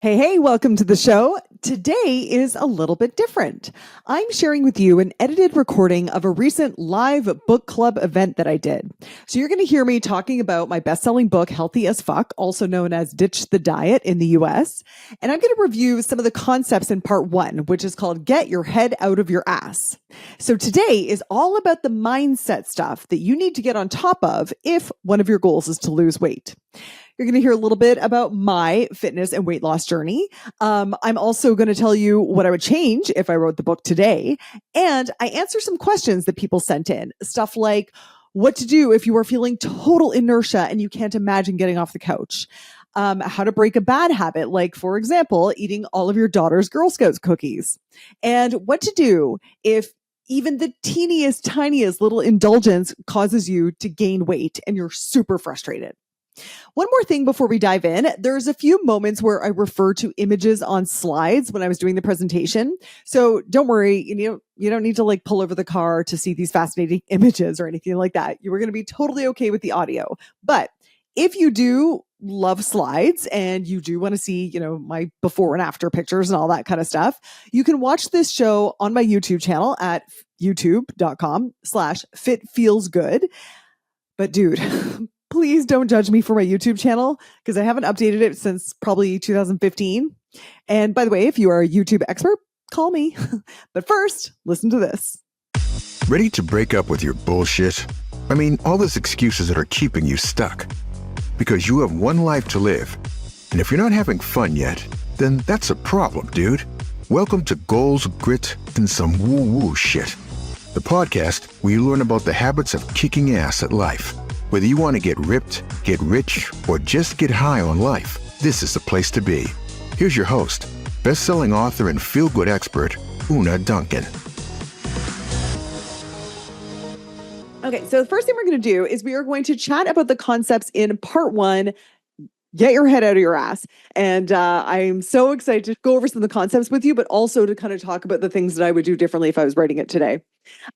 Hey, welcome to the show. Today is a little bit different. I'm sharing with you an edited recording of a recent live book club event that I did. So you're going to hear me talking about my best-selling book, Healthy as Fuck, also known as Ditch the Diet in the US. And I'm going to review some of the concepts in part 1, which is called Get Your Head Out of Your Ass. So today is all about the mindset stuff that you need to get on top of if one of your goals is to lose weight. You're going to hear a little bit about my fitness and weight loss journey. I'm also going to tell you what I would change if I wrote the book today. And I answer some questions that people sent in. Stuff like what to do if you are feeling total inertia and you can't imagine getting off the couch. How to break a bad habit, like, for example, eating all of your daughter's Girl Scouts cookies. And what to do if even the teeniest, tiniest little indulgence causes you to gain weight and you're super frustrated. One more thing before we dive in, there's a few moments where I refer to images on slides when I was doing the presentation. So don't worry, you don't need to pull over the car to see these fascinating images or anything like that. You are going to be totally okay with the audio. But if you do love slides and you do want to see, my before and after pictures and all that kind of stuff, you can watch this show on my YouTube channel at youtube.com/fitfeelsgood. But dude, please don't judge me for my YouTube channel because I haven't updated it since probably 2015. And by the way, if you are a YouTube expert, call me. But first, listen to this. Ready to break up with your bullshit? I mean, all those excuses that are keeping you stuck. Because you have one life to live. And if you're not having fun yet, then that's a problem, dude. Welcome to Goals, Grit, and some woo-woo shit. The podcast where you learn about the habits of kicking ass at life. Whether you want to get ripped, get rich, or just get high on life, this is the place to be. Here's your host, best-selling author and feel-good expert, Una Duncan. Okay, so the first thing we're going to do is we are going to chat about the concepts in part 1, Get Your Head Out of Your Ass. And I'm so excited to go over some of the concepts with you, but also to kind of talk about the things that I would do differently if I was writing it today.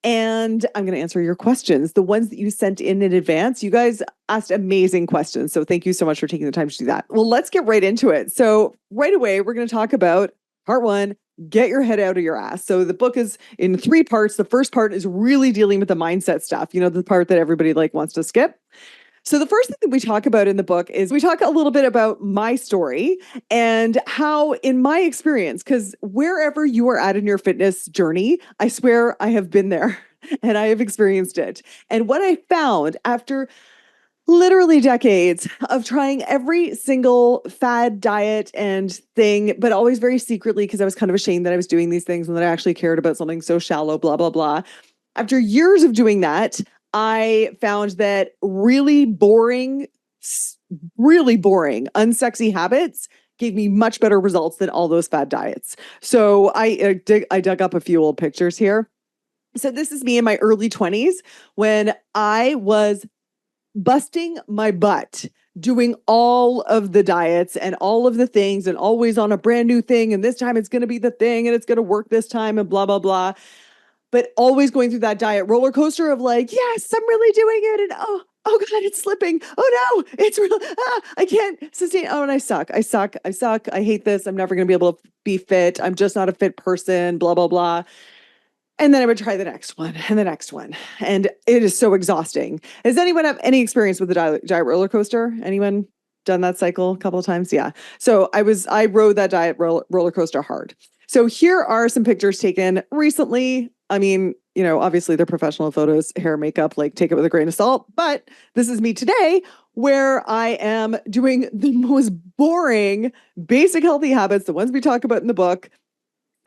And I'm going to answer your questions, the ones that you sent in advance. You guys asked amazing questions. So thank you so much for taking the time to do that. Well, let's get right into it. So right away, we're going to talk about part 1, Get Your Head Out of Your Ass. So the book is in 3 parts. The first part is really dealing with the mindset stuff, the part that everybody wants to skip. So the first thing that we talk about in the book is we talk a little bit about my story and how, in my experience, because wherever you are at in your fitness journey, I swear I have been there and I have experienced it. And what I found after literally decades of trying every single fad diet and thing, but always very secretly because I was kind of ashamed that I was doing these things and that I actually cared about something so shallow, blah, blah, blah. After years of doing that, I found that really boring, unsexy habits gave me much better results than all those fad diets. So I dug up a few old pictures here. So this is me in my early 20s when I was busting my butt doing all of the diets and all of the things and always on a brand new thing. And this time it's going to be the thing and it's going to work this time and blah, blah, blah. But always going through that diet roller coaster of yes, I'm really doing it. And oh God, it's slipping. Oh no, it's real. I can't sustain. Oh, and I suck. I hate this. I'm never going to be able to be fit. I'm just not a fit person, blah, blah, blah. And then I would try the next one and the next one. And it is so exhausting. Does anyone have any experience with the diet roller coaster? Anyone done that cycle a couple of times? Yeah. So I rode that diet roller coaster hard. So here are some pictures taken recently. I mean, obviously they're professional photos, hair, makeup, take it with a grain of salt. But this is me today where I am doing the most boring, basic healthy habits, the ones we talk about in the book.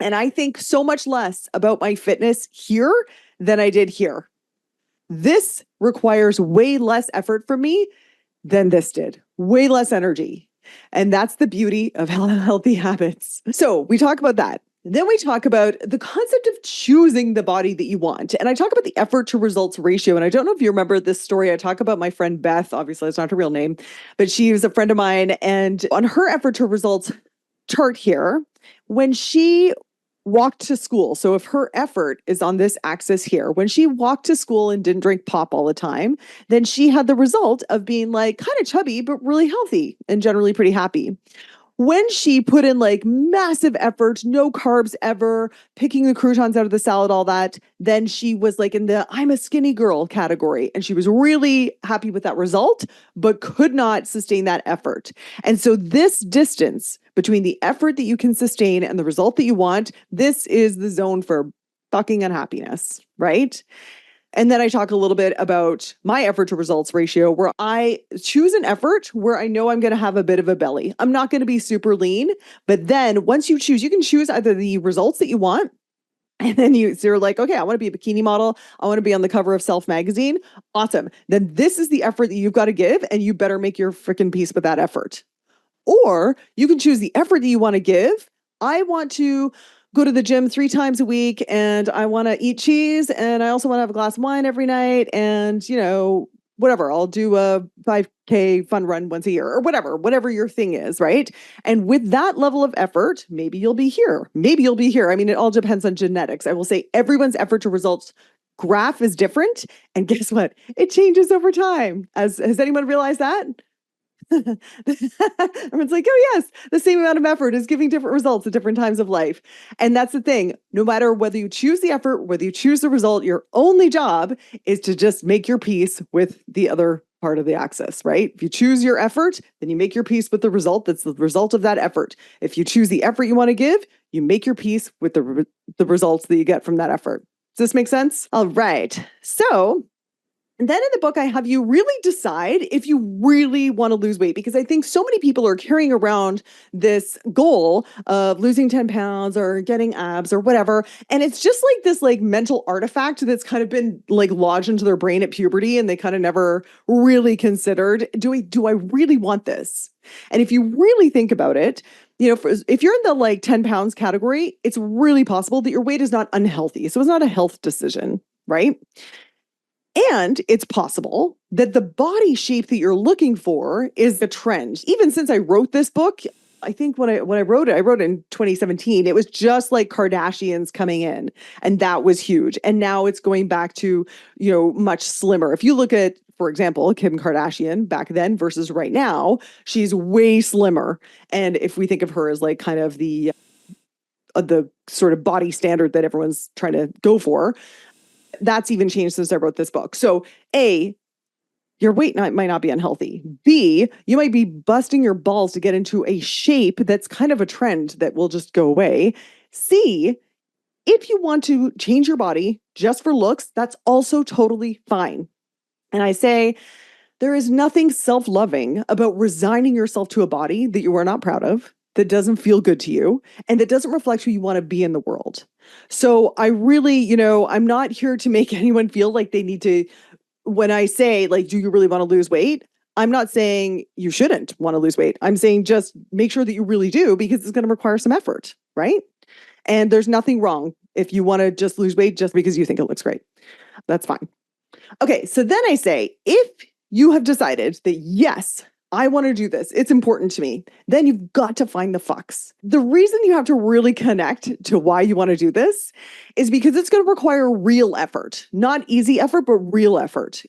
And I think so much less about my fitness here than I did here. This requires way less effort from me than this did, way less energy. And that's the beauty of healthy habits. So we talk about that. Then we talk about the concept of choosing the body that you want. And I talk about the effort to results ratio. And I don't know if you remember this story. I talk about my friend Beth. Obviously, it's not her real name, but she was a friend of mine. And on her effort to results chart here, when she walked to school, so if her effort is on this axis here, when she walked to school and didn't drink pop all the time, then she had the result of being kind of chubby, but really healthy and generally pretty happy. when she put in like massive effort, no carbs ever, picking the croutons out of the salad, all that, then she was like in the I'm a skinny girl category. And she was really happy with that result, but could not sustain that effort. And so this distance between the effort that you can sustain and the result that you want, this is the zone for fucking unhappiness, right? And then I talk a little bit about my effort to results ratio, where I choose an effort where I know I'm going to have a bit of a belly. I'm not going to be super lean, but then once you choose, you can choose either the results that you want. And then so you're like, okay, I want to be a bikini model. I want to be on the cover of Self magazine. Awesome. Then this is the effort that you've got to give, and you better make your freaking peace with that effort. Or you can choose the effort that you want to give. I want to go to the gym 3 times a week, and I want to eat cheese, and I also want to have a glass of wine every night, and whatever, I'll do a 5K fun run once a year, or whatever your thing is, right? And with that level of effort, maybe you'll be here. Maybe you'll be here. I mean, it all depends on genetics. I will say everyone's effort to results graph is different. And guess what? It changes over time. Has anyone realized that? Everyone's like, oh, yes, the same amount of effort is giving different results at different times of life. And that's the thing. No matter whether you choose the effort, whether you choose the result, your only job is to just make your peace with the other part of the axis, right? If you choose your effort, then you make your peace with the result. That's the result of that effort. If you choose the effort you want to give, you make your peace with the results that you get from that effort. Does this make sense? All right. So, and then in the book, I have you really decide if you really want to lose weight, because I think so many people are carrying around this goal of losing 10 pounds or getting abs or whatever. And it's just like this like mental artifact that's kind of been like lodged into their brain at puberty, and they kind of never really considered, do I really want this? And if you really think about it, if you're in the like 10 pounds category, it's really possible that your weight is not unhealthy. So it's not a health decision, right? And it's possible that the body shape that you're looking for is a trend. Even since I wrote this book, I think when I wrote it in 2017, it was just like Kardashians coming in, and that was huge. And now it's going back to, much slimmer. If you look at, for example, Kim Kardashian back then versus right now, she's way slimmer. And if we think of her as like kind of the sort of body standard that everyone's trying to go for, that's even changed since I wrote this book. So A, your weight might not be unhealthy. B, you might be busting your balls to get into a shape that's kind of a trend that will just go away. C, if you want to change your body just for looks, that's also totally fine. And I say, there is nothing self-loving about resigning yourself to a body that you are not proud of, that doesn't feel good to you, and that doesn't reflect who you want to be in the world. So I really, I'm not here to make anyone feel like they need to, when I say like, do you really want to lose weight? I'm not saying you shouldn't want to lose weight. I'm saying just make sure that you really do, because it's going to require some effort, right? And there's nothing wrong if you want to just lose weight just because you think it looks great. That's fine. Okay, so then I say, if you have decided that, yes, I want to do this, it's important to me, then you've got to find the fucks. The reason you have to really connect to why you want to do this is because it's going to require real effort, not easy effort, but real effort.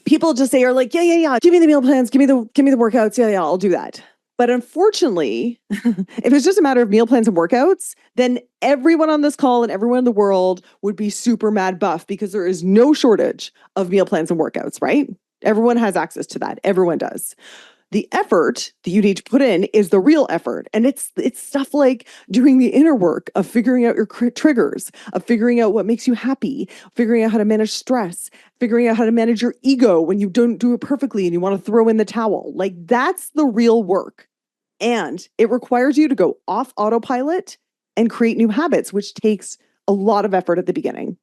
People just say, are like, yeah, give me the meal plans, give me the workouts. Yeah, I'll do that. But unfortunately, if it's just a matter of meal plans and workouts, then everyone on this call and everyone in the world would be super mad buff, because there is no shortage of meal plans and workouts, right? Everyone has access to that. Everyone does. The effort that you need to put in is the real effort. And it's stuff like doing the inner work of figuring out your triggers, of figuring out what makes you happy, figuring out how to manage stress, figuring out how to manage your ego when you don't do it perfectly and you want to throw in the towel. Like, that's the real work. And it requires you to go off autopilot and create new habits, which takes a lot of effort at the beginning.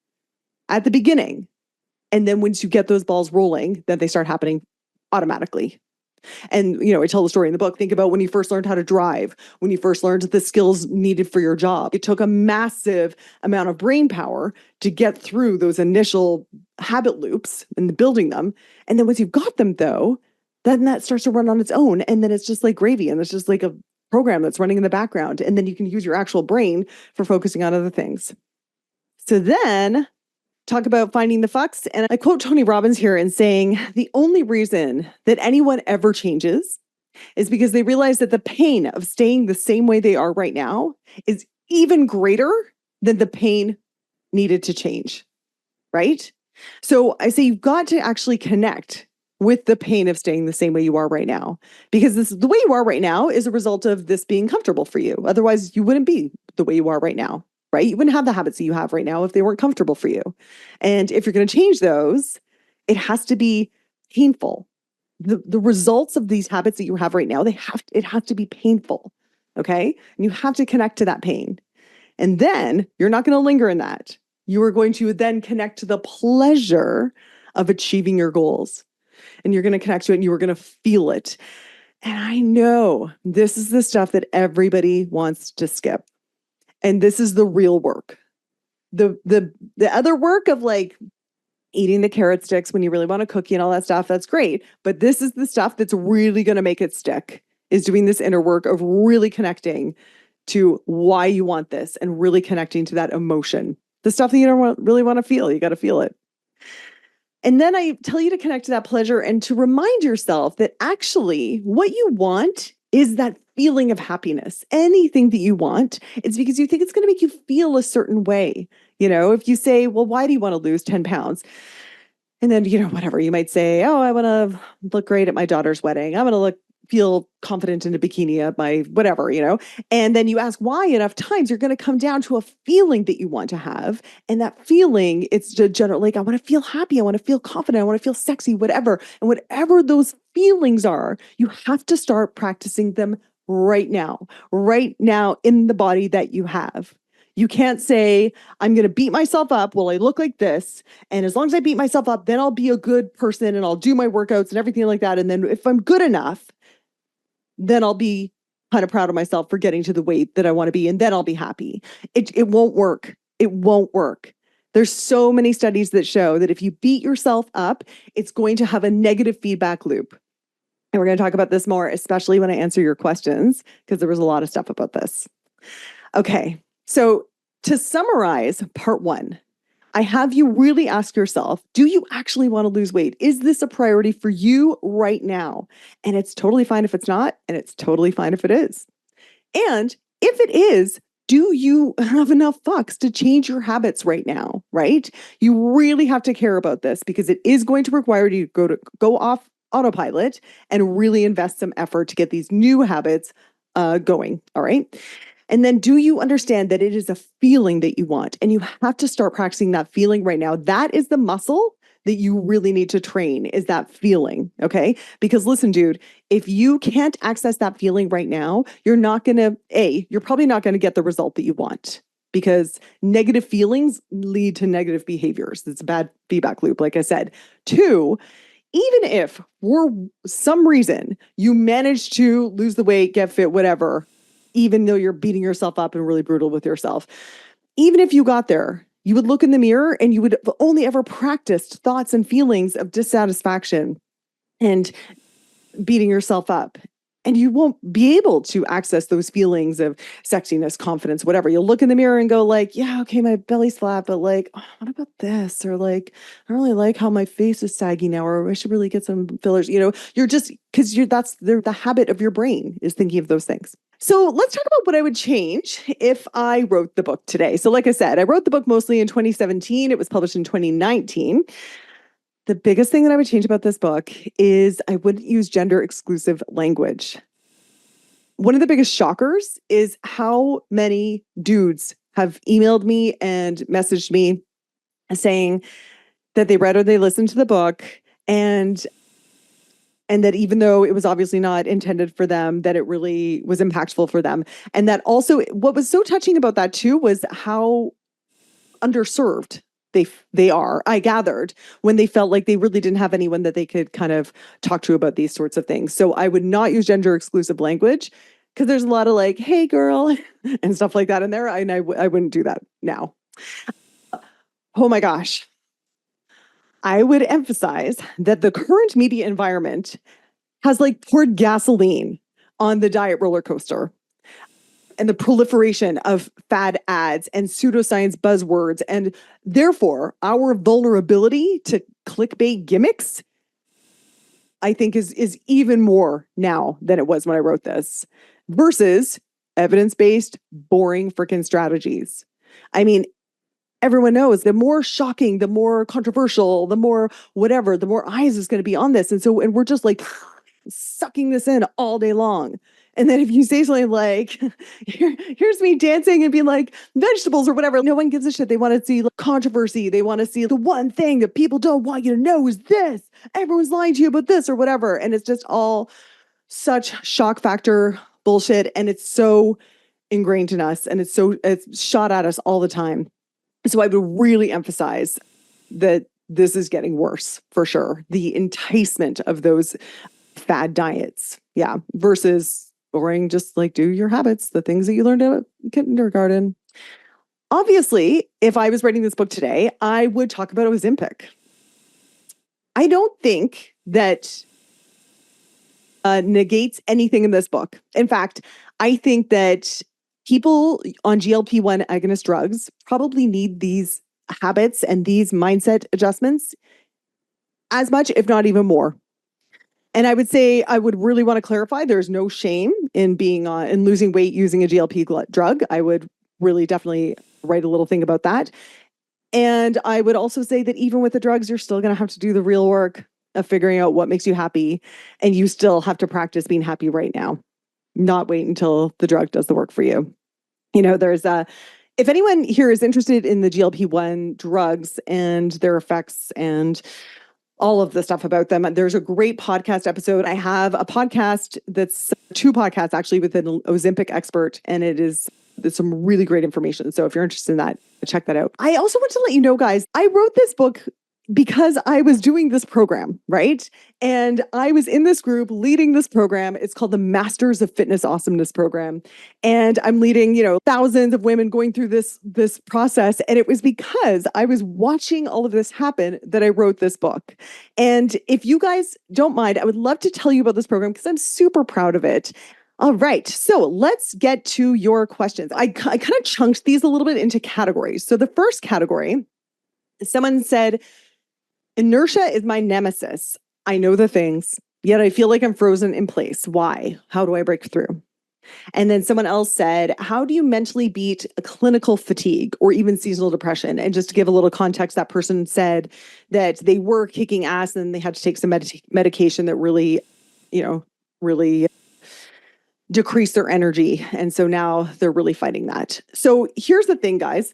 And then once you get those balls rolling, then they start happening automatically. And, I tell the story in the book. Think about when you first learned how to drive, when you first learned the skills needed for your job. It took a massive amount of brain power to get through those initial habit loops and building them. And then once you've got them, though, then that starts to run on its own. And then it's just like gravy. And it's just like a program that's running in the background. And then you can use your actual brain for focusing on other things. So then talk about finding the fucks. And I quote Tony Robbins here in saying, the only reason that anyone ever changes is because they realize that the pain of staying the same way they are right now is even greater than the pain needed to change, right? So I say you've got to actually connect with the pain of staying the same way you are right now, because the way you are right now is a result of this being comfortable for you. Otherwise, you wouldn't be the way you are right now, right? You wouldn't have the habits that you have right now if they weren't comfortable for you. And if you're going to change those, it has to be painful. The results of these habits that you have right now, it has to be painful. Okay. And you have to connect to that pain. And then you're not going to linger in that. You are going to then connect to the pleasure of achieving your goals. And you're going to connect to it and you are going to feel it. And I know this is the stuff that everybody wants to skip. And this is the real work. The other work of like eating the carrot sticks when you really want a cookie and all that stuff, that's great. But this is the stuff that's really going to make it stick, is doing this inner work of really connecting to why you want this and really connecting to that emotion. The stuff that you don't really want to feel, you got to feel it. And then I tell you to connect to that pleasure and to remind yourself that actually what you want is that feeling of happiness. Anything that you want, it's because you think it's going to make you feel a certain way. If you say, well, why do you want to lose 10 pounds? And then, whatever, you might say, oh, I want to look great at my daughter's wedding. I want to feel confident in a bikini at my whatever, and then you ask why enough times, you're going to come down to a feeling that you want to have. And that feeling, it's generally like, I want to feel happy. I want to feel confident. I want to feel sexy, whatever. And whatever those feelings are, you have to start practicing them right now in the body that you have. You can't say, I'm going to beat myself up. Well, I look like this. And as long as I beat myself up, then I'll be a good person and I'll do my workouts and everything like that. And then if I'm good enough, then I'll be kind of proud of myself for getting to the weight that I want to be. And then I'll be happy. It won't work. It won't work. There's so many studies that show that if you beat yourself up, it's going to have a negative feedback loop. And we're going to talk about this more, especially when I answer your questions, because there was a lot of stuff about this. Okay. So to summarize part 1, I have you really ask yourself, do you actually want to lose weight? Is this a priority for you right now? And it's totally fine if it's not, and it's totally fine if it is. And if it is, do you have enough fucks to change your habits right now, right? You really have to care about this because it is going to require you to go off autopilot and really invest some effort to get these new habits going, all right? And then do you understand that it is a feeling that you want and you have to start practicing that feeling right now? That is the muscle that you really need to train, is that feeling, okay? Because listen, dude, if you can't access that feeling right now, you're probably not going to get the result that you want, because negative feelings lead to negative behaviors. It's a bad feedback loop, like I said. 2, even if for some reason you manage to lose the weight, get fit, whatever, even though you're beating yourself up and really brutal with yourself, even if you got there, you would look in the mirror and you would have only ever practiced thoughts and feelings of dissatisfaction and beating yourself up. And you won't be able to access those feelings of sexiness, confidence, whatever. You'll look in the mirror and go like, yeah, okay, my belly's flat, but like, oh, what about this? Or like, I don't really like how my face is saggy now, or I should really get some fillers. You're just, because that's the habit of your brain is thinking of those things. So let's talk about what I would change if I wrote the book today. So like I said, I wrote the book mostly in 2017. It was published in 2019. The biggest thing that I would change about this book is I wouldn't use gender exclusive language. One of the biggest shockers is how many dudes have emailed me and messaged me saying that they read or they listened to the book and that even though it was obviously not intended for them, that it really was impactful for them. And that also, what was so touching about that too was how underserved they are, I gathered, when they felt like they really didn't have anyone that they could kind of talk to about these sorts of things. So I would not use gender exclusive language, because there's a lot of like, hey girl, and stuff like that in there. And I wouldn't do that now. Oh my gosh. I would emphasize that the current media environment has like poured gasoline on the diet roller coaster and the proliferation of fad ads and pseudoscience buzzwords. And therefore, our vulnerability to clickbait gimmicks I think is even more now than it was when I wrote this, versus evidence-based, boring freaking strategies. I mean, everyone knows the more shocking, the more controversial, the more whatever, the more eyes is going to be on this. And we're just like sucking this in all day long. And then if you say something like, here's me dancing and being like vegetables or whatever, no one gives a shit. They want to see controversy. They want to see the one thing that people don't want you to know is this. Everyone's lying to you about this or whatever. And it's just all such shock factor bullshit. And it's so ingrained in us and it's shot at us all the time. So I would really emphasize that this is getting worse for sure. The enticement of those fad diets. Yeah. Versus boring, just like do your habits, the things that you learned at kindergarten. Obviously, if I was writing this book today, I would talk about Ozempic. I don't think that negates anything in this book. In fact, I think that people on GLP-1 agonist drugs probably need these habits and these mindset adjustments as much, if not even more. And I would say I would really want to clarify there's no shame in being on in losing weight using a GLP drug. I would really definitely write a little thing about that. And I would also say that even with the drugs, you're still going to have to do the real work of figuring out what makes you happy. And you still have to practice being happy right now, not wait until the drug does the work for you. You know, there's if anyone here is interested in the GLP-1 drugs and their effects and all of the stuff about them, there's a great podcast episode. I have a podcast that's 2 podcasts actually with an Ozempic expert, and there's some really great information. So if you're interested in that, check that out. I also want to let you know, guys, I wrote this book because I was doing this program, right? And I was in this group leading this program. It's called the Masters of Fitness Awesomeness program. And I'm leading, thousands of women going through this process. And it was because I was watching all of this happen that I wrote this book. And if you guys don't mind, I would love to tell you about this program because I'm super proud of it. All right, so let's get to your questions. I kind of chunked these a little bit into categories. So the first category, someone said, inertia is my nemesis. I know the things, yet I feel like I'm frozen in place. Why? How do I break through? And then someone else said, how do you mentally beat a clinical fatigue or even seasonal depression? And just to give a little context, that person said that they were kicking ass and they had to take some medication that really, really decreased their energy. And so now they're really fighting that. So here's the thing, guys.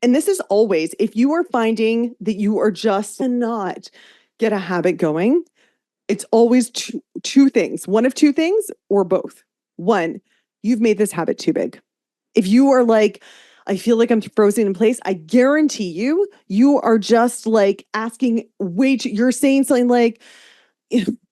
And this is always, if you are finding that you are just not get a habit going, it's always two things, one of two things or both. One, you've made this habit too big. If you are like, I feel like I'm frozen in place, I guarantee you are just like asking you're saying something like,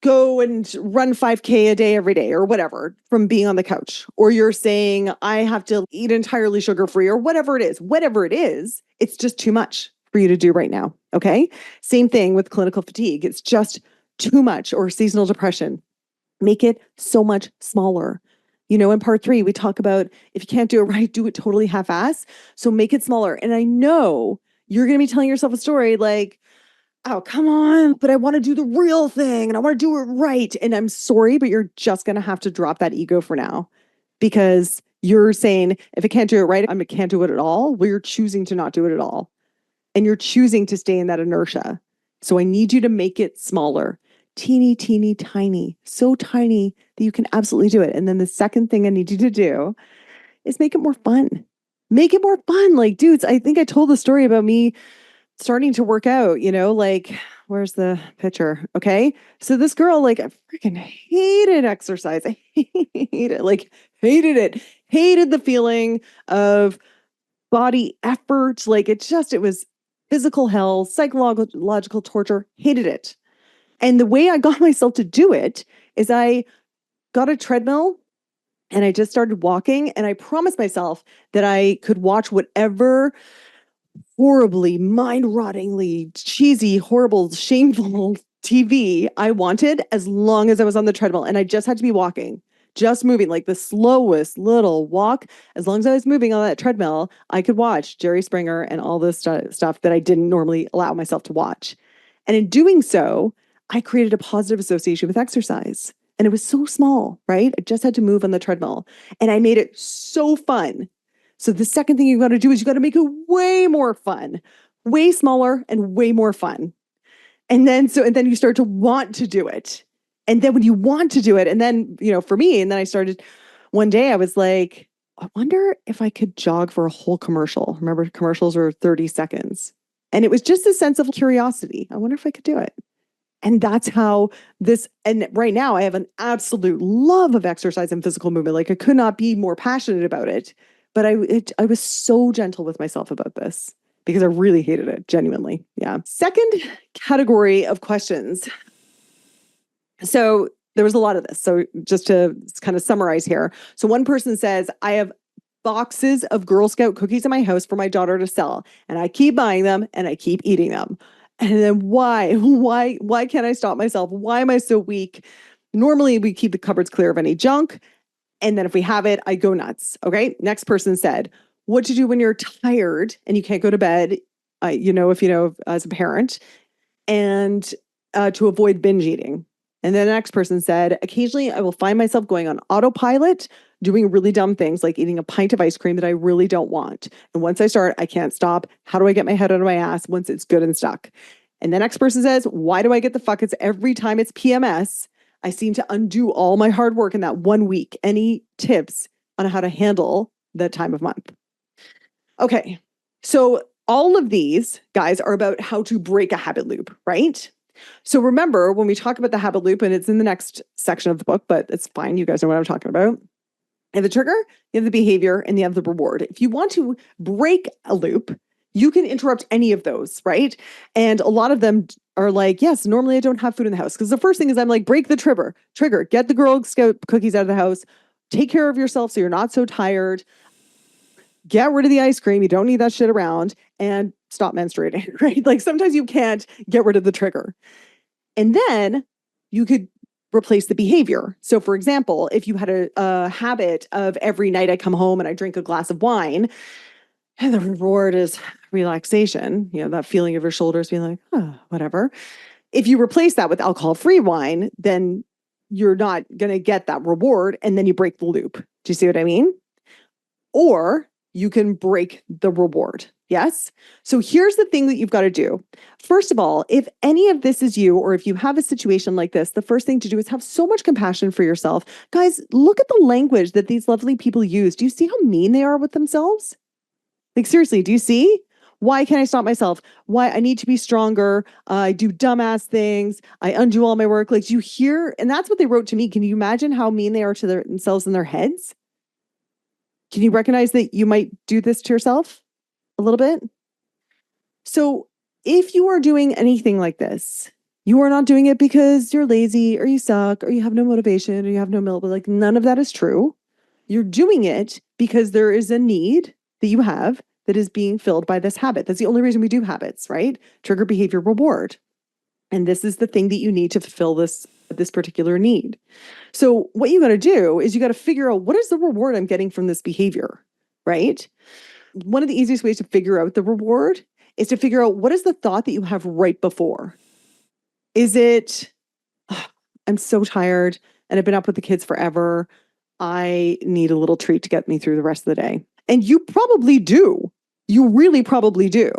go and run 5K a day every day or whatever from being on the couch. Or you're saying, I have to eat entirely sugar-free or whatever it is. Whatever it is, it's just too much for you to do right now. Okay. Same thing with clinical fatigue. It's just too much, or seasonal depression. Make it so much smaller. In part 3, we talk about if you can't do it right, do it totally half-ass. So make it smaller. And I know you're going to be telling yourself a story like, oh, come on, but I want to do the real thing and I want to do it right. And I'm sorry, but you're just going to have to drop that ego for now, because you're saying, if I can't do it right, I can't do it at all. Well, you're choosing to not do it at all. And you're choosing to stay in that inertia. So I need you to make it smaller, teeny, teeny, tiny, so tiny that you can absolutely do it. And then the second thing I need you to do is make it more fun. Make it more fun. Like, dudes, I think I told the story about me starting to work out, like, where's the picture? Okay. So this girl, like, I freaking hated exercise. I hated it. Hated the feeling of body effort. Like it was physical hell, psychological torture. Hated it. And the way I got myself to do it is I got a treadmill and I just started walking, and I promised myself that I could watch whatever horribly, mind-rottingly, cheesy, horrible, shameful TV I wanted as long as I was on the treadmill. And I just had to be walking, just moving, like the slowest little walk. As long as I was moving on that treadmill, I could watch Jerry Springer and all this stuff that I didn't normally allow myself to watch. And in doing so, I created a positive association with exercise. And it was so small, right? I just had to move on the treadmill and I made it so fun. So the second thing you got to do is you got to make it way more fun, way smaller and way more fun. And then you start to want to do it. And then when you want to do it, and then, for me, and then I started one day, I was like, I wonder if I could jog for a whole commercial. Remember, commercials are 30 seconds. And it was just a sense of curiosity. I wonder if I could do it. And that's how and right now I have an absolute love of exercise and physical movement. Like I could not be more passionate about it, but I was so gentle with myself about this because I really hated it, genuinely. Yeah. Second category of questions. So there was a lot of this. So just to kind of summarize here. So one person says, I have boxes of Girl Scout cookies in my house for my daughter to sell, and I keep buying them and I keep eating them. And then why can't I stop myself? Why am I so weak? Normally we keep the cupboards clear of any junk. And then if we have it, I go nuts. Okay. Next person said, what to do when you're tired and you can't go to bed, if you know, as a parent, and to avoid binge eating. And then the next person said, occasionally I will find myself going on autopilot, doing really dumb things like eating a pint of ice cream that I really don't want. And once I start, I can't stop. How do I get my head out of my ass once it's good and stuck? And the next person says, why do I get the Fck-Its every time it's PMS? I seem to undo all my hard work in that 1 week. Any tips on how to handle that time of month? Okay. So all of these, guys, are about how to break a habit loop, right? So remember, when we talk about the habit loop, and it's in the next section of the book, but it's fine. You guys know what I'm talking about. You have the trigger, you have the behavior, and you have the reward. If you want to break a loop, you can interrupt any of those, right? And a lot of them are like, yes, normally I don't have food in the house. Because the first thing is I'm like, break the trigger, get the Girl Scout cookies out of the house, take care of yourself so you're not so tired, get rid of the ice cream, you don't need that shit around, and stop menstruating, right? Like sometimes you can't get rid of the trigger. And then you could replace the behavior. So for example, if you had a habit of every night I come home and I drink a glass of wine, and the reward is relaxation, that feeling of your shoulders being like, oh, whatever. If you replace that with alcohol-free wine, then you're not going to get that reward, and then you break the loop. Do you see what I mean? Or you can break the reward. Yes. So here's the thing that you've got to do. First of all, if any of this is you, or if you have a situation like this, the first thing to do is have so much compassion for yourself. Guys, look at the language that these lovely people use. Do you see how mean they are with themselves? Like, seriously, do you see? Why can't I stop myself? Why I need to be stronger. I do dumbass things. I undo all my work. Like, do you hear? And that's what they wrote to me. Can you imagine how mean they are to themselves in their heads? Can you recognize that you might do this to yourself a little bit? So if you are doing anything like this, you are not doing it because you're lazy or you suck or you have no motivation or you have no will. Like, none of that is true. You're doing it because there is a need that you have that is being filled by this habit. That's the only reason we do habits, right? Trigger, behavior, reward. And this is the thing that you need to fulfill this particular need. So what you got to do is you got to figure out, what is the reward I'm getting from this behavior, right? One of the easiest ways to figure out the reward is to figure out, what is the thought that you have right before? Is it, oh, I'm so tired and I've been up with the kids forever. I need a little treat to get me through the rest of the day. And you probably do. You really probably do.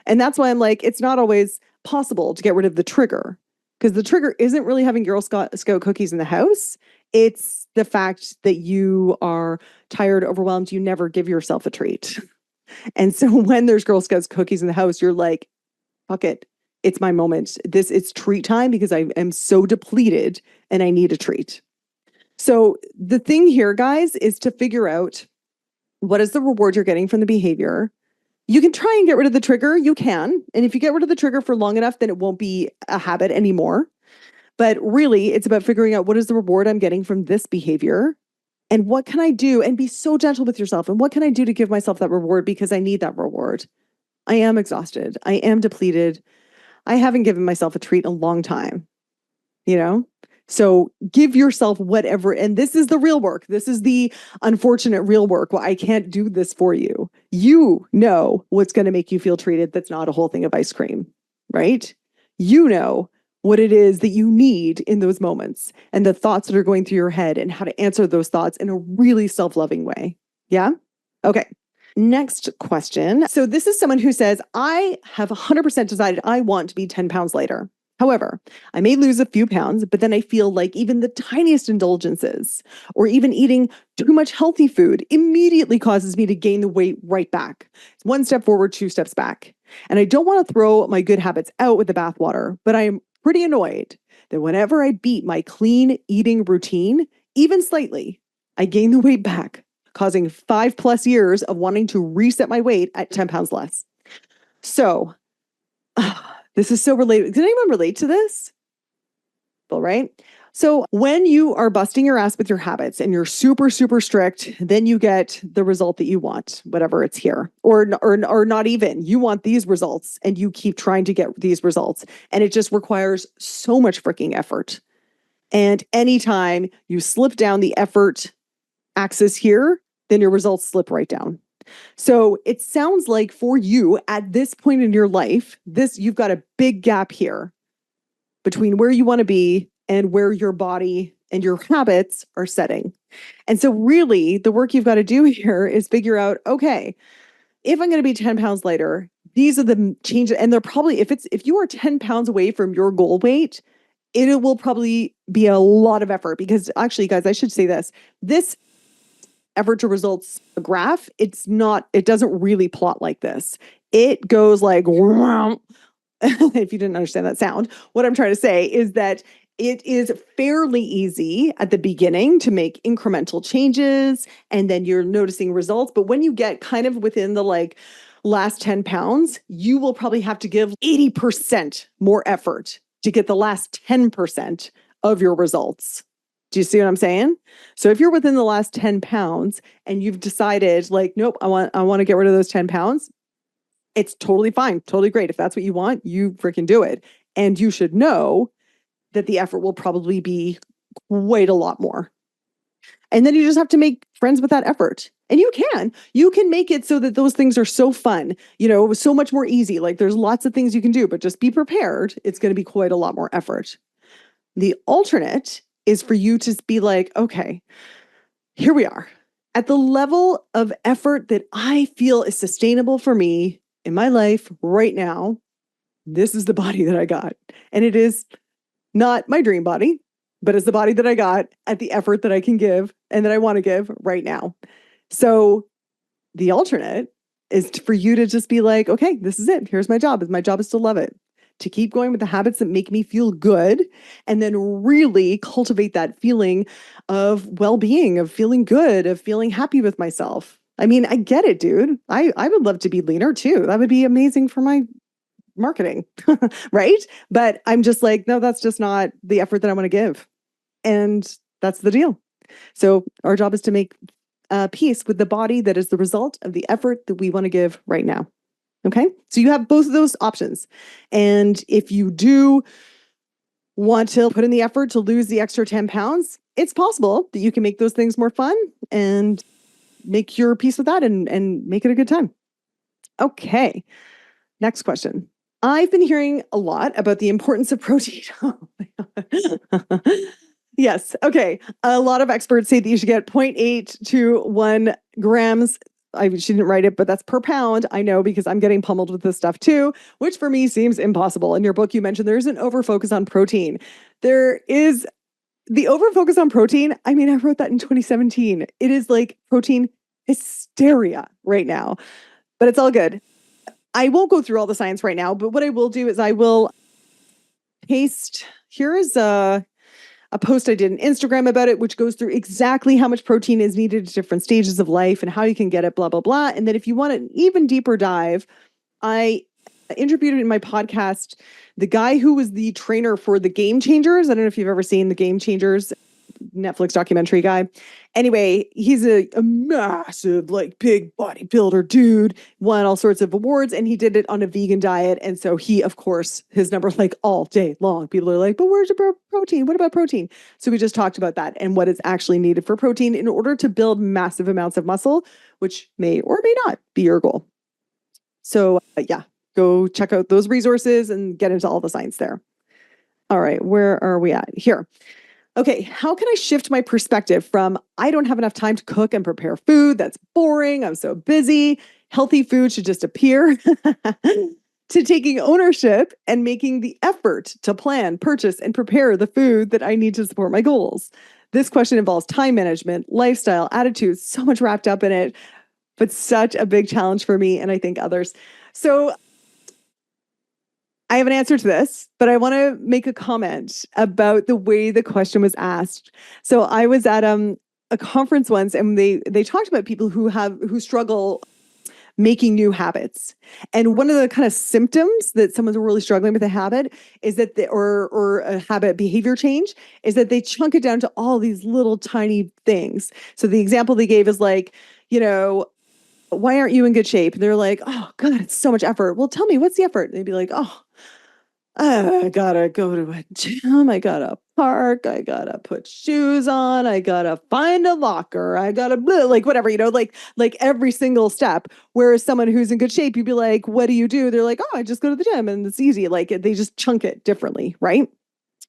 And that's why I'm like, it's not always possible to get rid of the trigger, because the trigger isn't really having Girl Scout cookies in the house. It's the fact that you are tired, overwhelmed. You never give yourself a treat. And so when there's Girl Scouts cookies in the house, you're like, fuck it. It's my moment. It's treat time because I am so depleted and I need a treat. So the thing here, guys, is to figure out, what is the reward you're getting from the behavior. You can try and get rid of the trigger. You can. And if you get rid of the trigger for long enough, then it won't be a habit anymore. But really, it's about figuring out, what is the reward I'm getting from this behavior? And what can I do? And be so gentle with yourself. And what can I do to give myself that reward? Because I need that reward. I am exhausted. I am depleted. I haven't given myself a treat in a long time, So give yourself whatever. And this is the real work. This is the unfortunate real work. Well, I can't do this for you. You know what's going to make you feel treated. That's not a whole thing of ice cream, right? You know what it is that you need in those moments and the thoughts that are going through your head and how to answer those thoughts in a really self-loving way. Yeah? Okay. Next question. So this is someone who says, I have 100% decided I want to be 10 pounds lighter. However, I may lose a few pounds, but then I feel like even the tiniest indulgences or even eating too much healthy food immediately causes me to gain the weight right back. It's one step forward, two steps back. And I don't want to throw my good habits out with the bathwater, but I am pretty annoyed that whenever I beat my clean eating routine, even slightly, I gain the weight back, causing 5+ years of wanting to reset my weight at 10 pounds less. So, this is so related. Did anyone relate to this? Well, right? So when you are busting your ass with your habits and you're super, super strict, then you get the result that you want, whatever it's here, or not even. You want these results and you keep trying to get these results. And it just requires so much freaking effort. And anytime you slip down the effort axis here, then your results slip right down. So it sounds like for you at this point in your life, you've got a big gap here between where you want to be and where your body and your habits are setting. And so really the work you've got to do here is figure out, okay, if I'm going to be 10 pounds lighter, these are the changes. And they're probably, if you are 10 pounds away from your goal weight, it will probably be a lot of effort because actually, guys, I should say this effort to results graph, it doesn't really plot like this. It goes like, if you didn't understand that sound, what I'm trying to say is that it is fairly easy at the beginning to make incremental changes and then you're noticing results. But when you get kind of within the last 10 pounds, you will probably have to give 80% more effort to get the last 10% of your results. Do you see what I'm saying? So if you're within the last 10 pounds and you've decided nope, I want to get rid of those 10 pounds, it's totally fine. Totally great. If that's what you want, you freaking do it. And you should know that the effort will probably be quite a lot more. And then you just have to make friends with that effort. And you can make it so that those things are so fun, so much more easy. There's lots of things you can do, but just be prepared. It's going to be quite a lot more effort. The alternate is for you to be like, okay, here we are at the level of effort that I feel is sustainable for me in my life right now. This is the body that I got. And it is not my dream body, but it's the body that I got at the effort that I can give and that I want to give right now. So the alternate is for you to just be like, okay, this is it. Here's my job. My job is to love it, to keep going with the habits that make me feel good, and then really cultivate that feeling of well-being, of feeling good, of feeling happy with myself. I mean, I get it, dude. I would love to be leaner too. That would be amazing for my marketing, right? But I'm just like, no, that's just not the effort that I want to give. And that's the deal. So our job is to make peace with the body that is the result of the effort that we want to give right now. Okay. So you have both of those options. And if you do want to put in the effort to lose the extra 10 pounds, it's possible that you can make those things more fun and make your peace with that and make it a good time. Okay. Next question. I've been hearing a lot about the importance of protein. Yes. Okay. A lot of experts say that you should get 0.8 to 1 grams. She didn't write it, but that's per pound. I know because I'm getting pummeled with this stuff too, which for me seems impossible. In your book, you mentioned there's an overfocus on protein. There is the overfocus on protein. I mean, I wrote that in 2017. It is like protein hysteria right now, but it's all good. I won't go through all the science right now, but what I will do is I will paste. Here is a post I did on Instagram about it, which goes through exactly how much protein is needed at different stages of life and how you can get it, blah, blah, blah. And then if you want an even deeper dive, I interviewed in my podcast the guy who was the trainer for the Game Changers. I don't know if you've ever seen the Game Changers Netflix documentary guy. Anyway, he's a massive, big bodybuilder dude, won all sorts of awards, and he did it on a vegan diet. And so he, of course, his number all day long. People are like, but where's your protein? What about protein? So we just talked about that and what is actually needed for protein in order to build massive amounts of muscle, which may or may not be your goal. So yeah, go check out those resources and get into all the science there. All right, where are we at? Here. Okay, how can I shift my perspective from I don't have enough time to cook and prepare food, that's boring, I'm so busy, healthy food should just appear, to taking ownership and making the effort to plan, purchase, and prepare the food that I need to support my goals? This question involves time management, lifestyle, attitudes, so much wrapped up in it, but such a big challenge for me and I think others. So I have an answer to this, but I want to make a comment about the way the question was asked. So I was at a conference once, and they talked about people who struggle making new habits. And one of the kind of symptoms that someone's really struggling with a habit is that or a habit behavior change is that they chunk it down to all these little tiny things. So the example they gave is like, why aren't you in good shape? And they're like, oh God, it's so much effort. Well, tell me, what's the effort? And they'd be like, oh, I gotta go to a gym. I gotta park. I gotta put shoes on. I gotta find a locker. I gotta like whatever, like every single step. Whereas someone who's in good shape, you'd be like, what do you do? They're like, oh, I just go to the gym and it's easy. Like they just chunk it differently, right?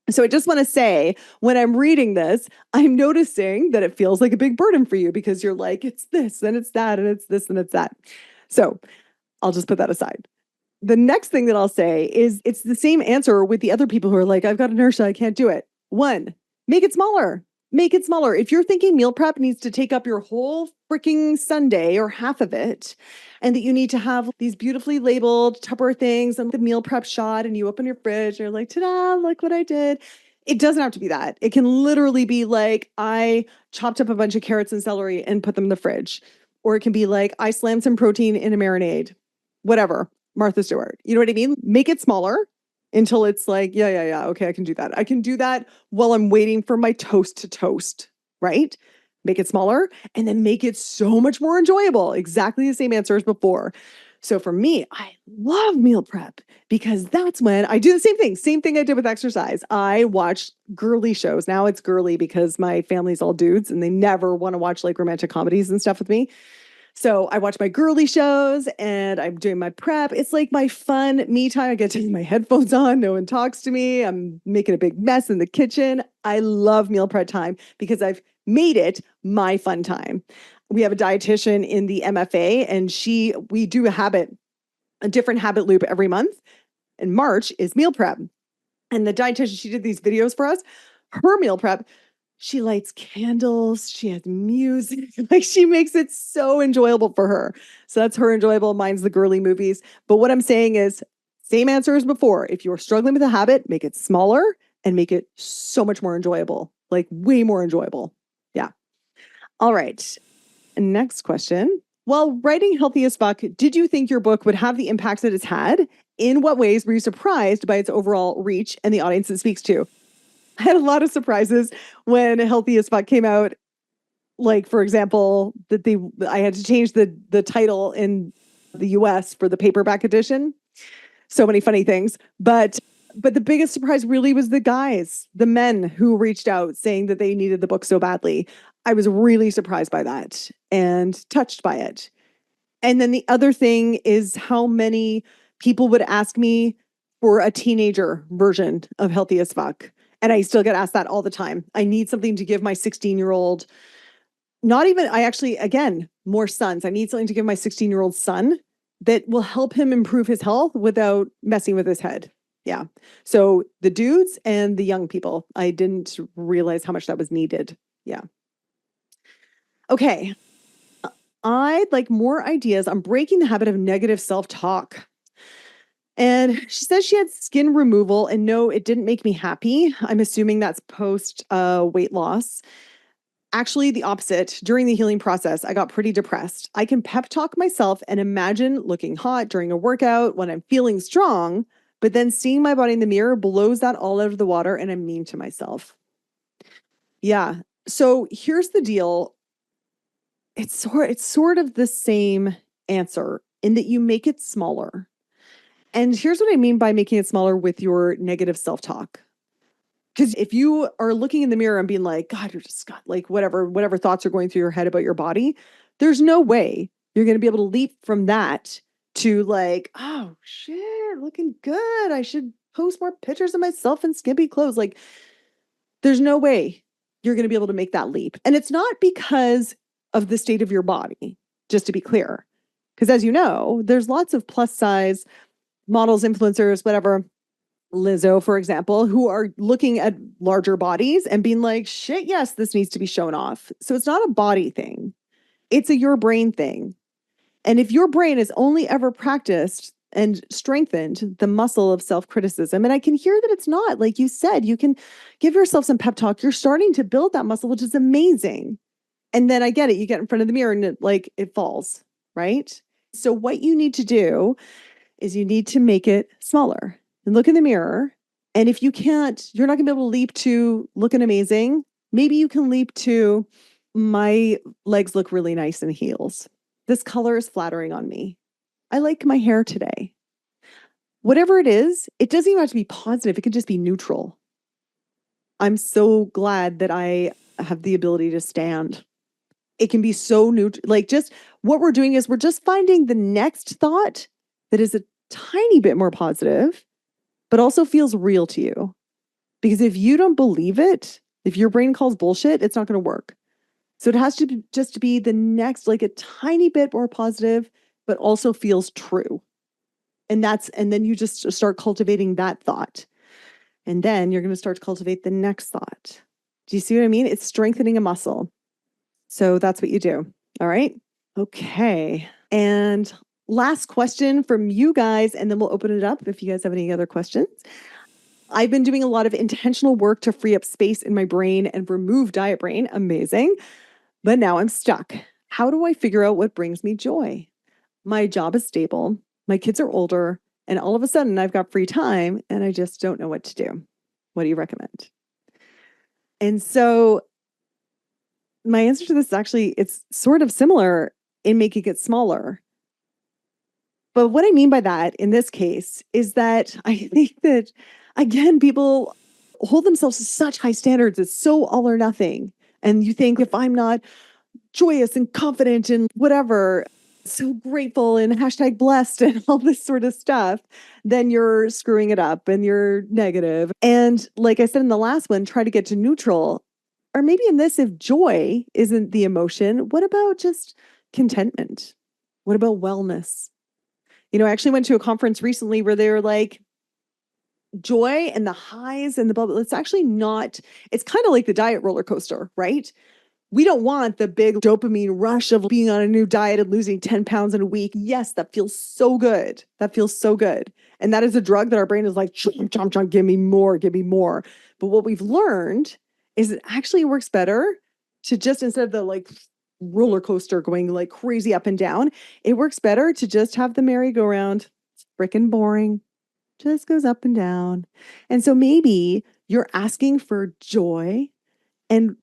So I just want to say, when I'm reading this, I'm noticing that it feels like a big burden for you because you're like, it's this and it's that and it's this and it's that. So I'll just put that aside. The next thing that I'll say is it's the same answer with the other people who are like, I've got inertia, I can't do it. One, make it smaller. Make it smaller. If you're thinking meal prep needs to take up your whole freaking Sunday or half of it, and that you need to have these beautifully labeled Tupperware things and the meal prep shot, and you open your fridge and you're like, ta-da, look what I did. It doesn't have to be that. It can literally be like, I chopped up a bunch of carrots and celery and put them in the fridge. Or it can be like, I slammed some protein in a marinade. Whatever. Martha Stewart. You know what I mean? Make it smaller until it's like, yeah. Okay, I can do that. I can do that while I'm waiting for my toast to toast, right? Make it smaller and then make it so much more enjoyable. Exactly the same answer as before. So for me, I love meal prep because that's when I do the same thing I did with exercise. I watch girly shows. Now it's girly because my family's all dudes and they never want to watch like romantic comedies and stuff with me. So I watch my girly shows and I'm doing my prep. It's like my fun me time. I get to have my headphones on. No one talks to me. I'm making a big mess in the kitchen. I love meal prep time because I've made it my fun time. We have a dietitian in the MFA and we do a different habit loop every month. And March is meal prep. And the dietitian, she did these videos for us. Her meal prep, she lights candles, she has music, like she makes it so enjoyable for her. So that's her enjoyable. Mine's the girly movies. But what I'm saying is, same answer as before. If you're struggling with a habit, make it smaller and make it so much more enjoyable, like way more enjoyable. Yeah. All right. Next question. While writing Healthy as Fuck, did you think your book would have the impact that it's had? In what ways were you surprised by its overall reach and the audience it speaks to? I had a lot of surprises when Healthy as Fuck came out. Like, for example, I had to change the title in the US for the paperback edition. So many funny things. But the biggest surprise really was the men who reached out saying that they needed the book so badly. I was really surprised by that and touched by it. And then the other thing is how many people would ask me for a teenager version of Healthy as Fuck. And I still get asked that all the time. I need something to give my 16-year-old, again, more sons. I need something to give my 16-year-old son that will help him improve his health without messing with his head. Yeah. So the dudes and the young people, I didn't realize how much that was needed. Yeah. Okay. I'd like more ideas on breaking the habit of negative self-talk. And she says she had skin removal and no, it didn't make me happy. I'm assuming that's post weight loss. Actually, the opposite. During the healing process, I got pretty depressed. I can pep talk myself and imagine looking hot during a workout when I'm feeling strong, but then seeing my body in the mirror blows that all out of the water and I'm mean to myself. Yeah. So here's the deal. It's sort of the same answer in that you make it smaller. And here's what I mean by making it smaller with your negative self-talk. Because if you are looking in the mirror and being like, God, you're just got like whatever thoughts are going through your head about your body, there's no way you're going to be able to leap from that to like, oh shit, looking good. I should post more pictures of myself in skimpy clothes. Like, there's no way you're going to be able to make that leap. And it's not because of the state of your body, just to be clear. Because as you know, there's lots of plus size models, influencers, whatever, Lizzo, for example, who are looking at larger bodies and being like, shit, yes, this needs to be shown off. So it's not a body thing. It's a your brain thing. And if your brain has only ever practiced and strengthened the muscle of self-criticism, and I can hear that it's not, like you said, you can give yourself some pep talk. You're starting to build that muscle, which is amazing. And then I get it. You get in front of the mirror and it falls, right? So what you need to do is you need to make it smaller and look in the mirror. And if you can't, you're not gonna be able to leap to looking amazing. Maybe you can leap to my legs look really nice in heels. This color is flattering on me. I like my hair today. Whatever it is, it doesn't even have to be positive. It can just be neutral. I'm so glad that I have the ability to stand. It can be so neutral. Like, just what we're doing is we're just finding the next thought that is a tiny bit more positive, but also feels real to you. Because if you don't believe it, if your brain calls bullshit, it's not going to work. So it has to be just to be the next, like a tiny bit more positive, but also feels true. And then you just start cultivating that thought. And then you're going to start to cultivate the next thought. Do you see what I mean? It's strengthening a muscle. So that's what you do. All right. Okay. And last question from you guys, and then we'll open it up if you guys have any other questions. I've been doing a lot of intentional work to free up space in my brain and remove diet brain. Amazing. But now I'm stuck. How do I figure out what brings me joy? My job is stable. My kids are older. And all of a sudden I've got free time and I just don't know what to do. What do you recommend? And so my answer to this is actually, it's sort of similar in making it smaller. But what I mean by that in this case is that I think that, again, people hold themselves to such high standards. It's so all or nothing. And you think, if I'm not joyous and confident and whatever, so grateful and hashtag blessed and all this sort of stuff, then you're screwing it up and you're negative. And like I said in the last one, try to get to neutral. Or maybe in this, if joy isn't the emotion, what about just contentment? What about wellness? You know, I actually went to a conference recently where they were like, joy and the highs and the bubble, it's actually not, it's kind of like the diet roller coaster, right? We don't want the big dopamine rush of being on a new diet and losing 10 pounds in a week. Yes, that feels so good. That feels so good. And that is a drug that our brain is like, chomp, chomp, chomp, give me more, give me more. But what we've learned is it actually works better to just, instead of the like roller coaster going like crazy up and down, it works better to just have the merry-go-round. It's freaking boring. Just goes up and down. And so maybe you're asking for joy, and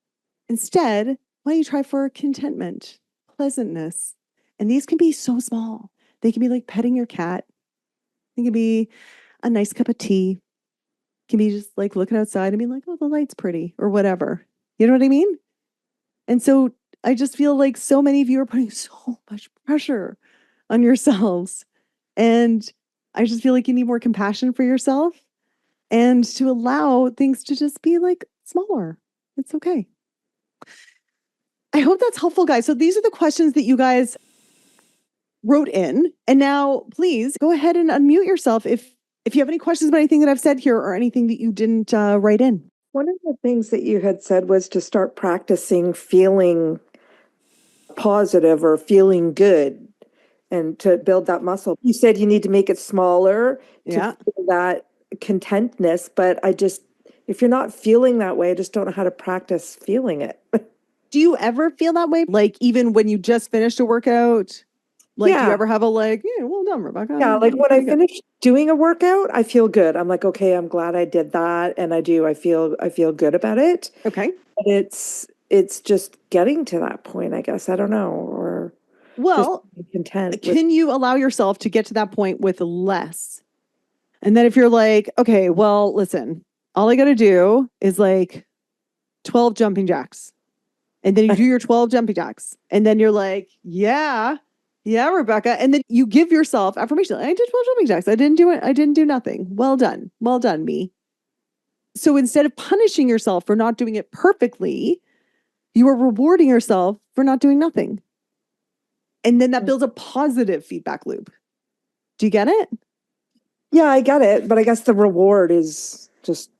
instead, why don't you try for contentment, pleasantness? And these can be so small. They can be like petting your cat. They can be a nice cup of tea. It can be just like looking outside and being like, oh, the light's pretty or whatever. You know what I mean? And so I just feel like so many of you are putting so much pressure on yourselves. And I just feel like you need more compassion for yourself and to allow things to just be like smaller. It's okay. I hope that's helpful, guys. So these are the questions that you guys wrote in. And now please go ahead and unmute yourself if you have any questions about anything that I've said here or anything that you didn't write in. One of the things that you had said was to start practicing feeling positive or feeling good and to build that muscle. You said you need to make it smaller to feel that contentness, but if you're not feeling that way, I just don't know how to practice feeling it. Do you ever feel that way? Like even when you just finished a workout? Like, do you ever have a like, yeah, well done, Rebecca? Yeah, like when I finish doing a workout, I feel good. I'm like, okay, I'm glad I did that. And I feel good about it. Okay. But it's just getting to that point, I guess. I don't know. Or well, content. Can you allow yourself to get to that point with less? And then if you're like, okay, well, listen, all I got to do is like 12 jumping jacks. And then you do your 12 jumping jacks. And then you're like, yeah, Yeah, Rebecca. And then you give yourself affirmation. I did 12 jumping jacks. I didn't do it. I didn't do nothing. Well done. Well done, me. So instead of punishing yourself for not doing it perfectly, you are rewarding yourself for not doing nothing. And then that builds a positive feedback loop. Do you get it? Yeah, I get it. But I guess the reward is just,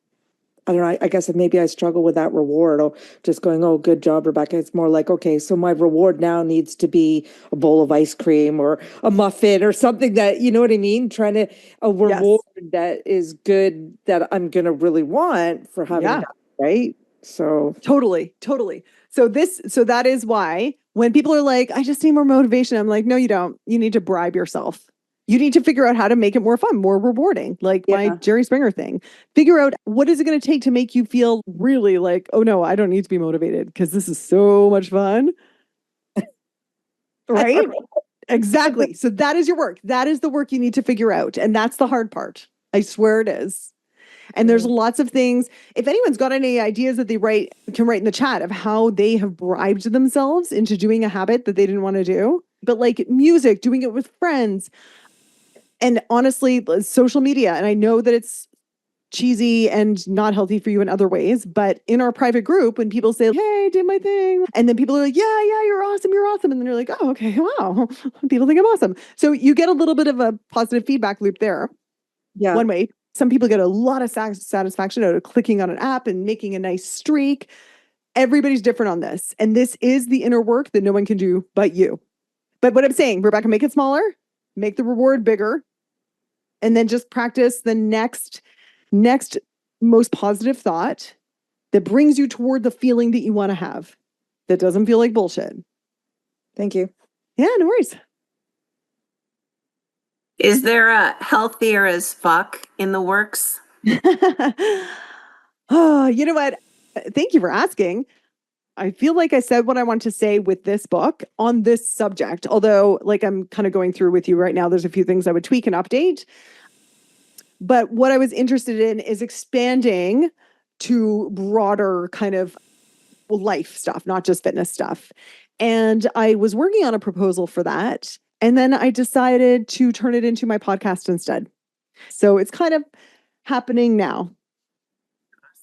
I don't know. I guess maybe I struggle with that reward or just going, oh, good job, Rebecca. It's more like, okay, so my reward now needs to be a bowl of ice cream or a muffin or something that, you know what I mean? Trying to, a reward that is good that I'm going to really want for having that, right? So totally. So that is why when people are like, I just need more motivation, I'm like, no, you don't. You need to bribe yourself. You need to figure out how to make it more fun, more rewarding, like my Jerry Springer thing. Figure out what is it going to take to make you feel really like, oh no, I don't need to be motivated because this is so much fun. Right? Exactly. So that is your work. That is the work you need to figure out. And that's the hard part. I swear it is. And there's lots of things. If anyone's got any ideas that they can write in the chat of how they have bribed themselves into doing a habit that they didn't want to do. But like music, doing it with friends, and honestly, social media. And I know that it's cheesy and not healthy for you in other ways. But in our private group, when people say, hey, I did my thing, and then people are like, yeah, you're awesome. And then you're like, oh, okay, wow. People think I'm awesome. So you get a little bit of a positive feedback loop there. Yeah. One way. Some people get a lot of satisfaction out of clicking on an app and making a nice streak. Everybody's different on this. And this is the inner work that no one can do but you. But what I'm saying, Rebecca, make it smaller, make the reward bigger, and then just practice the next most positive thought that brings you toward the feeling that you want to have that doesn't feel like bullshit. Thank you. Yeah, no worries. Is there a healthier as fuck in the works? Oh, you know what? Thank you for asking. I feel like I said what I want to say with this book on this subject, although like I'm kind of going through with you right now, there's a few things I would tweak and update. But what I was interested in is expanding to broader kind of life stuff, not just fitness stuff. And I was working on a proposal for that. And then I decided to turn it into my podcast instead. So it's kind of happening now.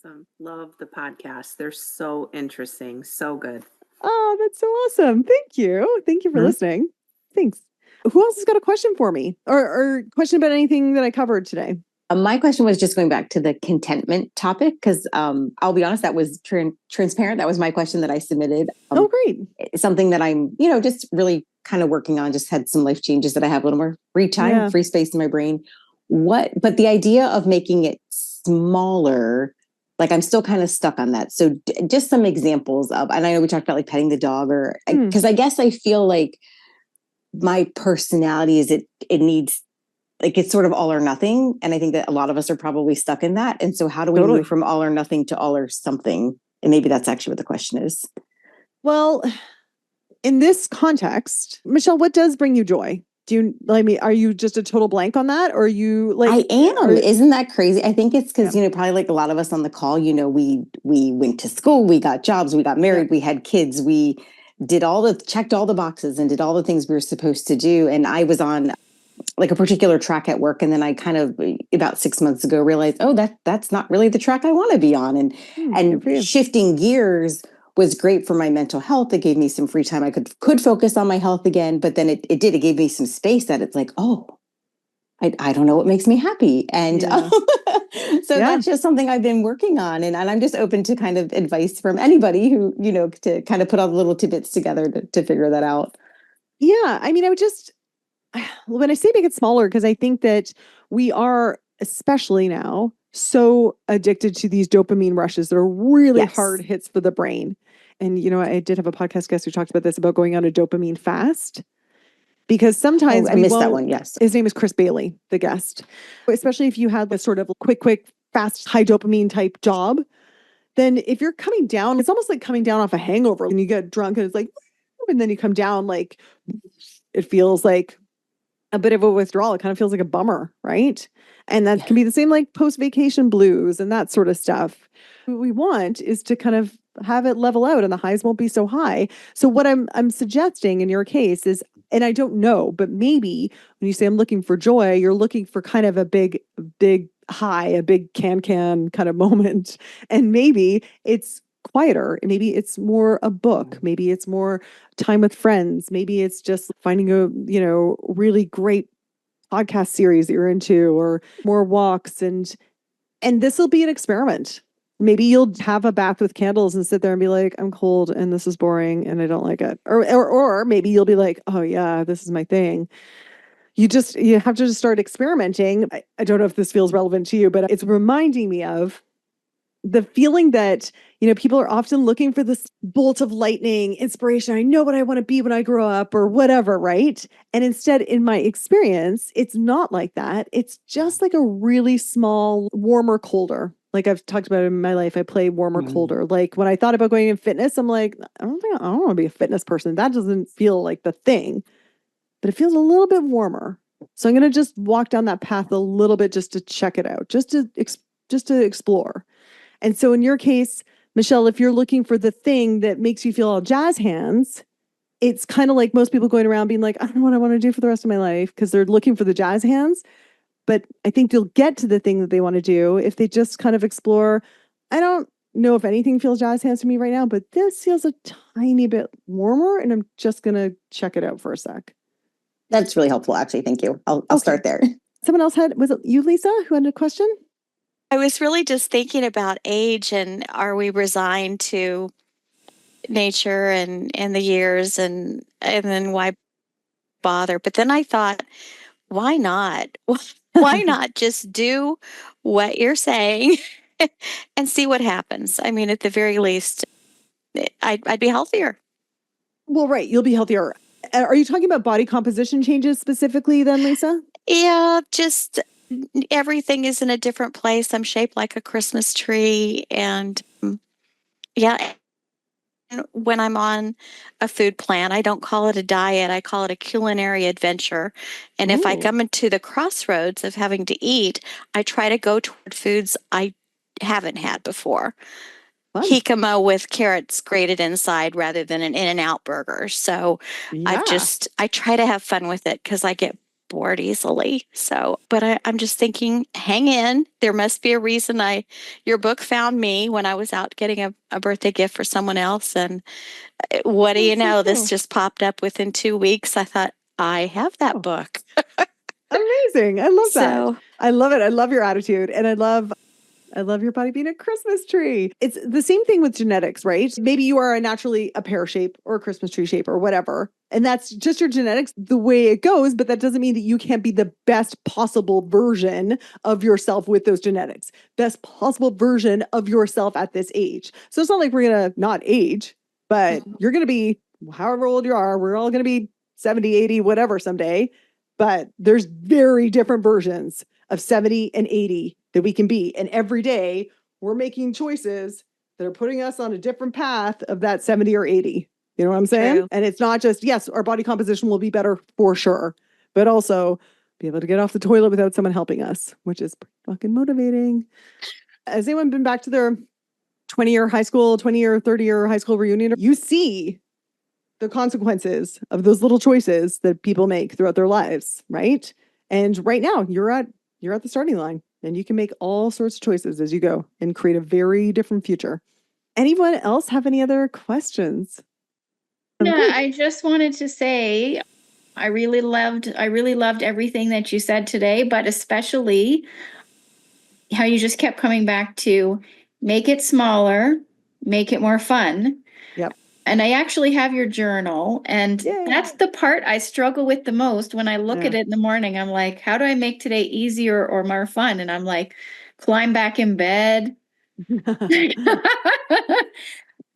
Awesome. Love the podcast. They're so interesting. So good. Oh, that's so awesome. Thank you. Thank you for listening. Thanks. Who else has got a question for me or question about anything that I covered today? My question was just going back to the contentment topic, because I'll be honest, that was transparent. That was my question that I submitted. Oh, great. It's something that I'm, just really kind of working on, just had some life changes that I have a little more free time, free space in my brain. But the idea of making it smaller, like I'm still kind of stuck on that. So just some examples of, and I know we talked about like petting the dog because I guess I feel like my personality is it needs, like it's sort of all or nothing. And I think that a lot of us are probably stuck in that. And so how do we move from all or nothing to all or something? And maybe that's actually what the question is. Well, in this context, Michelle, what does bring you joy? Are you just a total blank on that? Or are you like, I am. Isn't that crazy? I think it's because, probably like a lot of us on the call, we went to school, we got jobs, we got married, we had kids, we checked all the boxes and did all the things we were supposed to do. And I was on like a particular track at work. And then I kind of about 6 months ago realized, that's not really the track I want to be on. And shifting gears was great for my mental health. It gave me some free time. I could focus on my health again, but then it gave me some space that it's like, I don't know what makes me happy. And that's just something I've been working on. And I'm just open to kind of advice from anybody who, to kind of put all the little tidbits together to figure that out. Yeah. I mean, when I say make it smaller, because I think that we are, especially now, so addicted to these dopamine rushes that are really hard hits for the brain. And, I did have a podcast guest who talked about this, about going on a dopamine fast. Because sometimes I missed that one. Yes. His name is Chris Bailey, the guest. Especially if you had this sort of quick, fast, high dopamine type job, then if you're coming down, it's almost like coming down off a hangover and you get drunk and it's like, and then you come down, like it feels like a bit of a withdrawal. It kind of feels like a bummer, right? And that can be the same like post-vacation blues and that sort of stuff. What we want is to kind of have it level out and the highs won't be so high. So what I'm suggesting in your case is, and I don't know, but maybe when you say I'm looking for joy, you're looking for kind of a big high, a big can kind of moment. And maybe it's quieter. Maybe it's more a book. Maybe it's more time with friends. Maybe it's just finding a, really great podcast series that you're into, or more walks. And this will be an experiment. Maybe you'll have a bath with candles and sit there and be like, I'm cold and this is boring and I don't like it. Or maybe you'll be like, oh yeah, this is my thing. You have to just start experimenting. I don't know if this feels relevant to you, but it's reminding me of the feeling that, people are often looking for this bolt of lightning, inspiration. I know what I want to be when I grow up or whatever, right? And instead, in my experience, it's not like that. It's just like a really small, warmer, colder. Like I've talked about in my life, I play warmer, colder. Like when I thought about going in fitness, I'm like, I don't want to be a fitness person. That doesn't feel like the thing, but it feels a little bit warmer. So I'm going to just walk down that path a little bit just to check it out, just to explore. And so in your case, Michelle, if you're looking for the thing that makes you feel all jazz hands, it's kind of like most people going around being like, I don't know what I want to do for the rest of my life, because they're looking for the jazz hands. But I think you'll get to the thing that they want to do if they just kind of explore. I don't know if anything feels jazz hands to me right now, but this feels a tiny bit warmer, and I'm just going to check it out for a sec. That's really helpful, actually. Thank you. I'll start there. Someone else was it you, Lisa, who had a question? I was really just thinking about age, and are we resigned to nature and the years, and then why bother? But then I thought, why not? Why not just do what you're saying and see what happens? I mean, at the very least, I'd be healthier. Well, right. You'll be healthier. Are you talking about body composition changes specifically then, Lisa? Yeah, just everything is in a different place. I'm shaped like a Christmas tree. And yeah, when I'm on a food plan, I don't call it a diet. I call it a culinary adventure. And if I come into the crossroads of having to eat, I try to go toward foods I haven't had before. Jicama with carrots grated inside rather than an In-N-Out burger. So I try to have fun with it because I get bored easily. So, but I'm just thinking, hang in. There must be a reason your book found me when I was out getting a birthday gift for someone else. And what do you know? This just popped up within 2 weeks. I thought, I have that book. Amazing. I love that. I love it. I love your attitude. And I love your body being a Christmas tree. It's the same thing with genetics, right? Maybe you are naturally a pear shape or a Christmas tree shape or whatever. And that's just your genetics, the way it goes. But that doesn't mean that you can't be the best possible version of yourself with those genetics. Best possible version of yourself at this age. So it's not like we're going to not age, but you're going to be however old you are. We're all going to be 70, 80, whatever someday. But there's very different versions of 70 and 80 that we can be. And every day we're making choices that are putting us on a different path of that 70 or 80. You know what I'm saying? True. And it's not just, yes, our body composition will be better for sure, but also be able to get off the toilet without someone helping us, which is fucking motivating. Has anyone been back to their 20-year high school, 20-year, 30-year high school reunion? You see the consequences of those little choices that people make throughout their lives, right? And right now you're at the starting line, and you can make all sorts of choices as you go and create a very different future. Anyone else have any other questions? Yeah, I just wanted to say I really loved everything that you said today, but especially how you just kept coming back to make it smaller, make it more fun. Yep. And I actually have your journal, and that's the part I struggle with the most. When I look at it in the morning, I'm like, how do I make today easier or more fun? And I'm like, climb back in bed.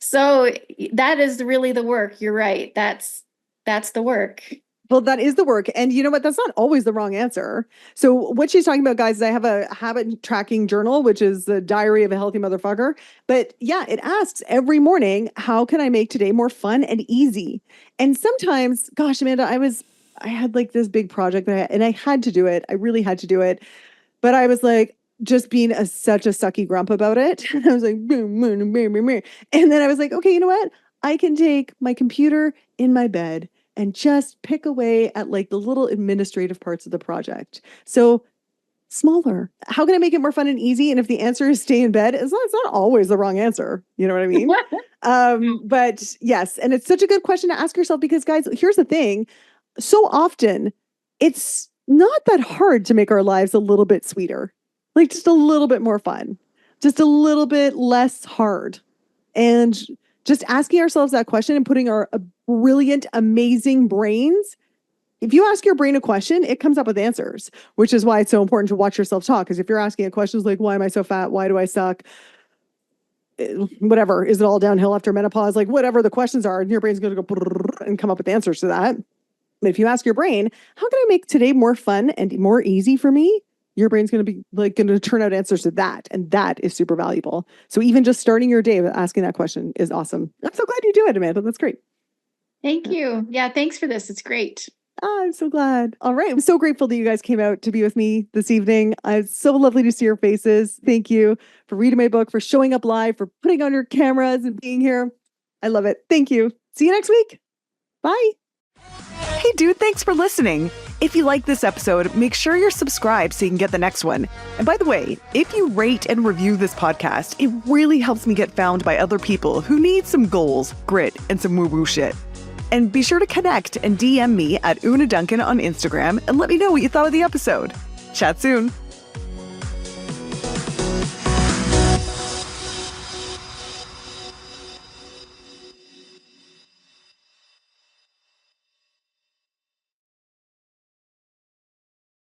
So that is really the work. You're right. That's the work. Well, that is the work. And you know what? That's not always the wrong answer. So what she's talking about, guys, is I have a habit tracking journal, which is the diary of a healthy motherfucker. But yeah, it asks every morning, how can I make today more fun and easy? And sometimes, gosh, Amanda, I had like this big project and I had to do it. I really had to do it. But I was like, just being such a sucky grump about it. And I was like, boom, boom, boom, boom, boom. And then I was like, okay, you know what? I can take my computer in my bed and just pick away at like the little administrative parts of the project. So smaller. How can I make it more fun and easy? And if the answer is stay in bed, it's not always the wrong answer. You know what I mean? But yes, and it's such a good question to ask yourself because guys, here's the thing. So often it's not that hard to make our lives a little bit sweeter, like just a little bit more fun, just a little bit less hard. And just asking ourselves that question and putting our brilliant, amazing brains. If you ask your brain a question, it comes up with answers, which is why it's so important to watch yourself talk. Because if you're asking a question like, why am I so fat? Why do I suck? Whatever. Is it all downhill after menopause? Like whatever the questions are, and your brain's going to go and come up with answers to that. But if you ask your brain, how can I make today more fun and more easy for me? Your brain's going to be like going to turn out answers to that. And that is super valuable. So even just starting your day with asking that question is awesome. I'm so glad you do it, Amanda. That's great. Thank you. Yeah, thanks for this. It's great. Oh, I'm so glad. All right. I'm so grateful that you guys came out to be with me this evening. It's so lovely to see your faces. Thank you for reading my book, for showing up live, for putting on your cameras and being here. I love it. Thank you. See you next week. Bye. Hey, dude, thanks for listening. If you like this episode, make sure you're subscribed so you can get the next one. And by the way, if you rate and review this podcast, it really helps me get found by other people who need some goals, grit, and some woo-woo shit. And be sure to connect and DM me at Una Duncan on Instagram and let me know what you thought of the episode. Chat soon.